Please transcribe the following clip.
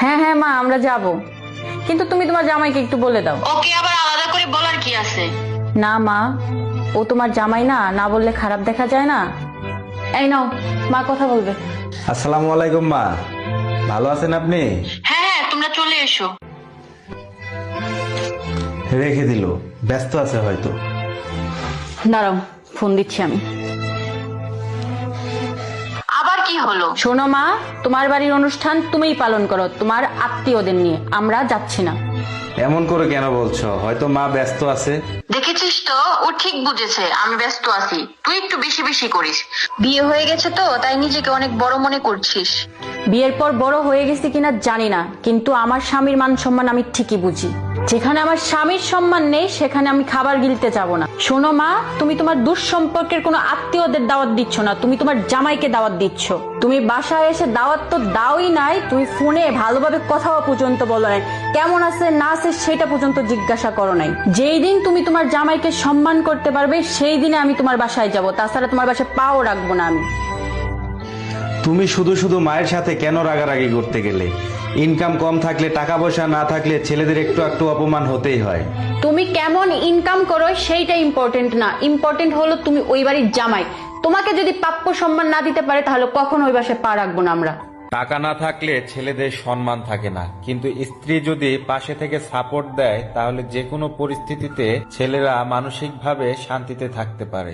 হ্যাঁ হ্যাঁ মা, আমরা যাব, কিন্তু তুমি তোমার জামাইকে একটু বলে দাও। ওকে আবার আলাদা করে বলার কি আছে? না মা, ও তোমার জামাই না, না বললে খারাপ দেখা যায় না। এই নাও, মা কথা বলবে। আসসালামু আলাইকুম মা, ভালো আছেন আপনি? হ্যাঁ হ্যাঁ, তোমরা চলে এসো। রেখে দিল, ব্যস্ত আছে হয়তো। দাঁড়াও, ফোন দিচ্ছি আমি। আবার কি হলো? শোনো মা, তোমার বাড়ির অনুষ্ঠান তুমিই পালন করো তোমার আত্মীয়দের নিয়ে, আমরা যাচ্ছি না। এমন করে কেন বলছো? হয়তো মা ব্যস্ত আছে। দেখেছিস তো, ও ঠিক বুঝেছে আমি ব্যস্ত আছি। তুই একটু বেশি বেশি করিস। বিয়ে হয়ে গেছে তো তাই নিজেকে অনেক বড় মনে করছিস। বিয়ের পর বড় হয়ে গেছি কিনা জানি না, কিন্তু আমার স্বামীর মান সম্মান আমি ঠিকই বুঝি। যেখানে আমার স্বামীর সম্মান নেই সেখানে আমি খাবার গিলতে যাব না। শোনো মা, তুমি তোমার দুঃসম্পর্কের কোনো আত্মীয়দের দাওয়াত দিচ্ছ না, তুমি তোমার জামাইকে দাওয়াত দিচ্ছ। তুমি বাসায় এসে দাওয়াত তো দাওই নাই, তুমি ফোনে ভালোভাবে কথাও পর্যন্ত বলো নাই, কেমন আছে না আছে সেটা পর্যন্ত জিজ্ঞাসা করো নাই। যেই দিন তুমি তোমার জামাইকে সম্মান করতে পারবে সেই দিনে আমি তোমার বাসায় যাব, তাছাড়া তোমার বাসায় পাও রাখবো না আমি। তুমি শুধু শুধু মায়ের সাথে কেন রাগারাগি করতে গেলে? ইনকাম কম থাকলে, টাকা পয়সা না থাকলে ছেলেদের একটু একটু অপমান হতেই হয়। তুমি কেমন ইনকাম করো সেইটা ইম্পর্টেন্ট না, ইম্পর্টেন্ট হলো তুমি ওই বাড়ির জামাই। তোমাকে যদি প্রাপ্য সম্মান না দিতে পারে তাহলে কখনো ওই বাসায় পা রাখবো না আমরা। টাকা না থাকলে ছেলেদের সম্মান থাকে না, কিন্তু স্ত্রী যদি পাশে থেকে সাপোর্ট দেয় তাহলে যে কোনো পরিস্থিতিতে ছেলেরা মানসিকভাবে শান্তিতে থাকতে পারে।